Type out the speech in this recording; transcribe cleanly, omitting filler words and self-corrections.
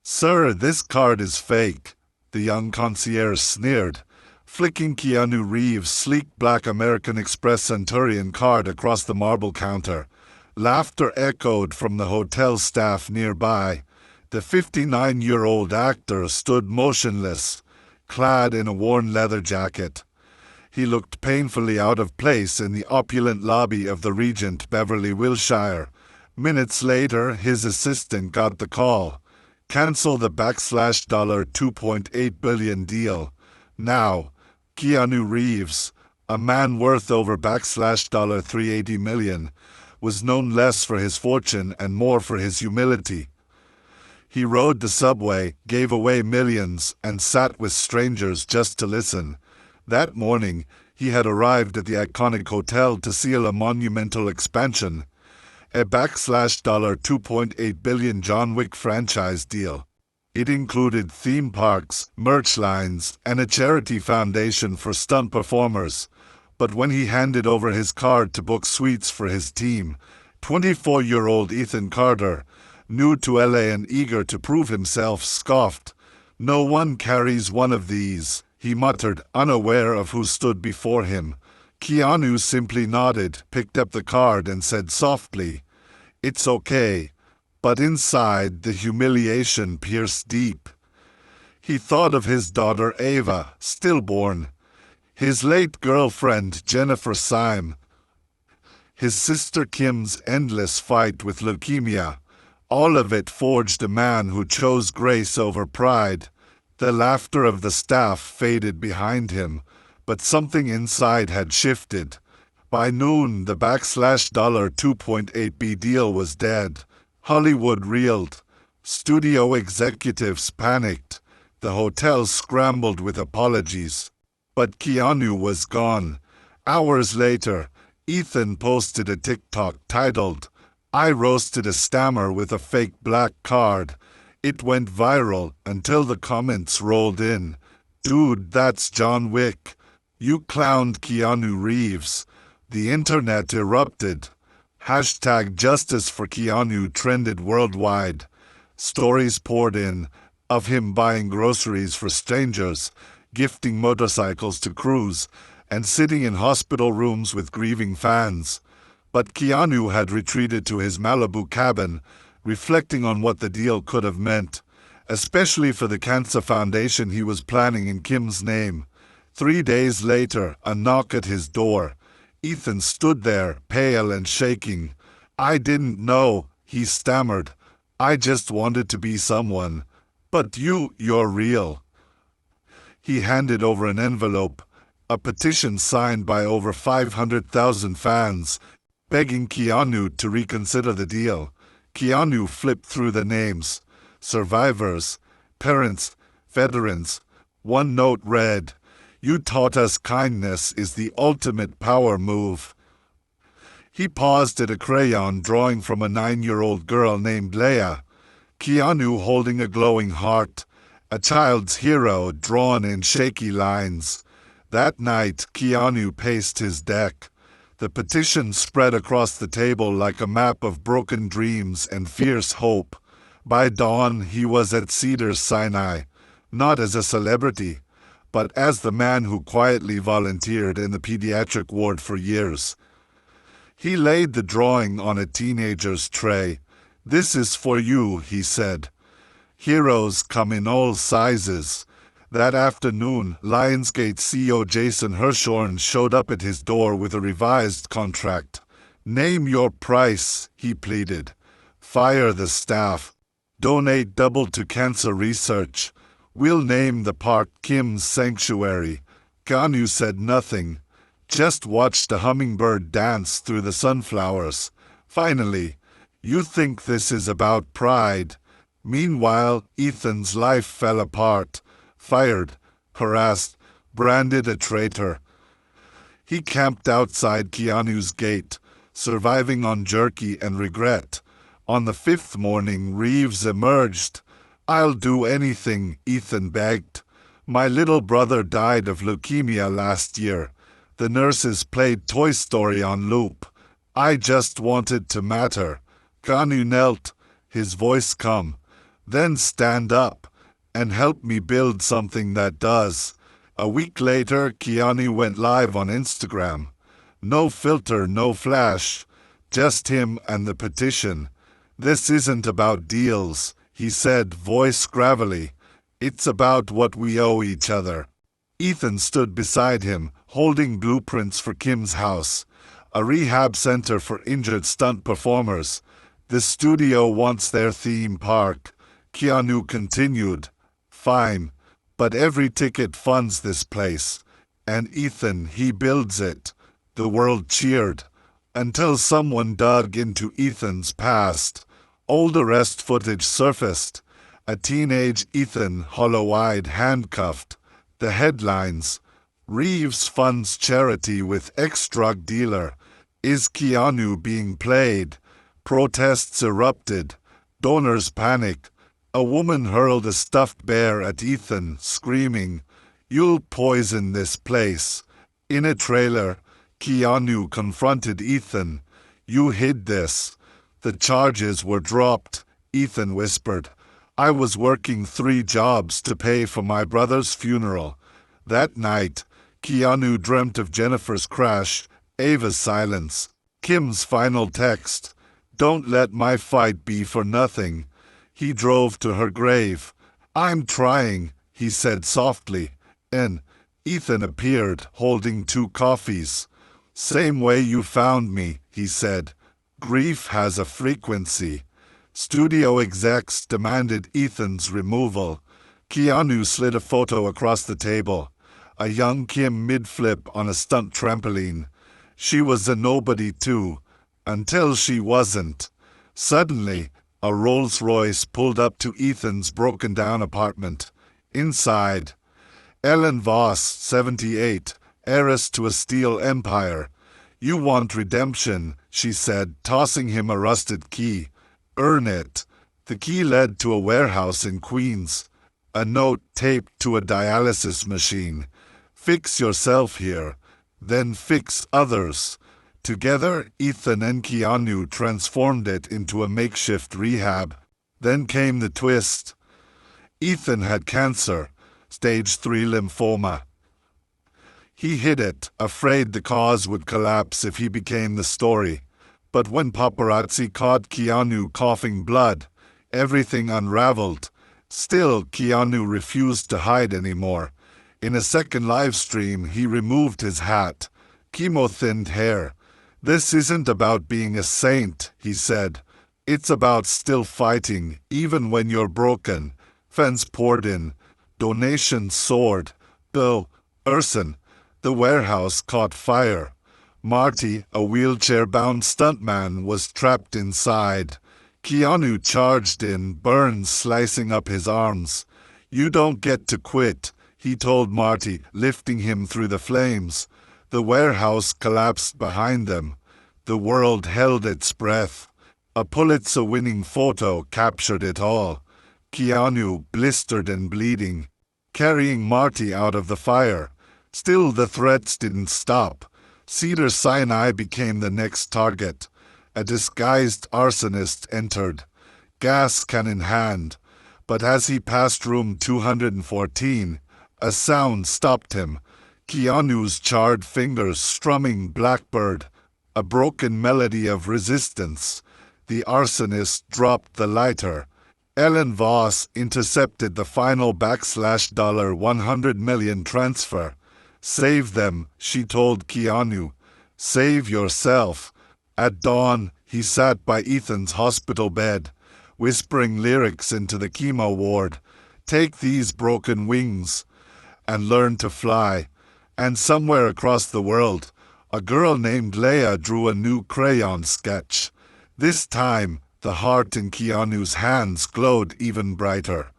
"Sir, this card is fake," the young concierge sneered, flicking Keanu Reeves' sleek black American Express Centurion card across the marble counter. Laughter echoed from the hotel staff nearby. The 59-year-old actor stood motionless, clad in a worn leather jacket. He looked painfully out of place in the opulent lobby of the Regent Beverly Wilshire. Minutes later, his assistant got the call. "Cancel the $2.8 billion deal. Now." Keanu Reeves, a man worth over $380 million, was known less for his fortune and more for his humility. He rode the subway, gave away millions, and sat with strangers just to listen. That morning, he had arrived at the iconic hotel to seal a monumental expansion, a $2.8 billion John Wick franchise deal. It included theme parks, merch lines, and a charity foundation for stunt performers. But when he handed over his card to book suites for his team, 24-year-old Ethan Carter, new to LA and eager to prove himself, scoffed. "No one carries one of these," he muttered, unaware of who stood before him. Keanu simply nodded, picked up the card, and said softly, "It's okay." But inside, the humiliation pierced deep. He thought of his daughter Ava, stillborn, his late girlfriend Jennifer Syme, his sister Kim's endless fight with leukemia. All of it forged a man who chose grace over pride. The laughter of the staff faded behind him, but something inside had shifted. By noon, the $2.8 billion deal was dead. Hollywood reeled. Studio executives panicked. The hotel scrambled with apologies. But Keanu was gone. Hours later, Ethan posted a TikTok titled, "I roasted a stammer with a fake black card." It went viral until the comments rolled in. "Dude, that's John Wick. You clowned Keanu Reeves." The internet erupted. #Justice for Keanu trended worldwide. Stories poured in of him buying groceries for strangers, gifting motorcycles to crews, and sitting in hospital rooms with grieving fans. But Keanu had retreated to his Malibu cabin, reflecting on what the deal could have meant, especially for the cancer foundation he was planning in Kim's name. 3 days later, a knock at his door. Ethan stood there, pale and shaking. "I didn't know," he stammered. "I just wanted to be someone. But you're real." He handed over an envelope, a petition signed by over 500,000 fans, begging Keanu to reconsider the deal. Keanu flipped through the names. Survivors, parents, veterans. One note read, "You taught us kindness is the ultimate power move." He paused at a crayon drawing from a 9-year-old girl named Leia. Keanu holding a glowing heart, a child's hero drawn in shaky lines. That night, Keanu paced his deck. The petition spread across the table like a map of broken dreams and fierce hope. By dawn, he was at Cedars-Sinai, not as a celebrity, but as the man who quietly volunteered in the pediatric ward for years. He laid the drawing on a teenager's tray. "This is for you," he said. "Heroes come in all sizes." That afternoon, Lionsgate CEO Jason Hirschhorn showed up at his door with a revised contract. "Name your price," he pleaded. "Fire the staff. Donate double to cancer research. We'll name the park Kim's Sanctuary." Keanu said nothing, just watched a hummingbird dance through the sunflowers. Finally, "You think this is about pride?" Meanwhile, Ethan's life fell apart. Fired, harassed, branded a traitor. He camped outside Keanu's gate, surviving on jerky and regret. On the 5th morning, Reeves emerged. "I'll do anything," Ethan begged. "My little brother died of leukemia last year. The nurses played Toy Story on loop. I just wanted to matter." Keanu knelt, his voice calm. Then stand up and help me build something that does. A week later, Keanu went live on Instagram. No filter, no flash, just him and the petition. This isn't about deals, he said, voice gravelly. It's about what we owe each other. Ethan stood beside him, holding blueprints for Kim's house, a rehab center for injured stunt performers. The studio wants their theme park. Keanu continued, fine, but every ticket funds this place. And Ethan, he builds it. The world cheered, until someone dug into Ethan's past. Old arrest footage surfaced. A teenage Ethan, hollow-eyed, handcuffed. The headlines: Reeves funds charity with ex-drug dealer. Is Keanu being played? Protests erupted. Donors panicked. A woman hurled a stuffed bear at Ethan, screaming, "You'll poison this place." In a trailer, Keanu confronted Ethan. "You hid this." The charges were dropped. Ethan whispered, "I was working 3 jobs to pay for my brother's funeral." That night, Keanu dreamt of Jennifer's crash, Ava's silence, Kim's final text, "Don't let my fight be for nothing." He drove to her grave. "I'm trying," he said softly. And Ethan appeared, holding 2 coffees. "Same way you found me," he said. "Grief has a frequency." Studio execs demanded Ethan's removal. Keanu slid a photo across the table. A young Kim mid-flip on a stunt trampoline. She was a nobody too, until she wasn't. Suddenly, a Rolls-Royce pulled up to Ethan's broken-down apartment. Inside, Ellen Voss, 78, heiress to a steel empire. "You want redemption," she said, tossing him a rusted key. "Earn it." The key led to a warehouse in Queens. A note taped to a dialysis machine. "Fix yourself here, then fix others." Together, Ethan and Keanu transformed it into a makeshift rehab. Then came the twist. Ethan had cancer, stage 3 lymphoma. He hid it, afraid the cause would collapse if he became the story. But when paparazzi caught Keanu coughing blood, everything unraveled. Still, Keanu refused to hide anymore. In a second live stream, he removed his hat. Chemo-thinned hair. "This isn't about being a saint," he said. "It's about still fighting, even when you're broken." Fans poured in. Donations soared. Though, Urson, the warehouse caught fire. Marty, a wheelchair-bound stuntman, was trapped inside. Keanu charged in, burns slicing up his arms. "You don't get to quit," he told Marty, lifting him through the flames. The warehouse collapsed behind them. The world held its breath. A Pulitzer-winning photo captured it all. Keanu, blistered and bleeding, carrying Marty out of the fire. Still, the threats didn't stop. Cedar Sinai became the next target. A disguised arsonist entered, gas can in hand. But as he passed room 214, a sound stopped him. Keanu's charred fingers strumming Blackbird, a broken melody of resistance. The arsonist dropped the lighter. Ellen Voss intercepted the final $100 million transfer. "Save them," she told Keanu. "Save yourself." At dawn, he sat by Ethan's hospital bed, whispering lyrics into the chemo ward. "Take these broken wings and learn to fly." And somewhere across the world, a girl named Leia drew a new crayon sketch. This time, the heart in Keanu's hands glowed even brighter.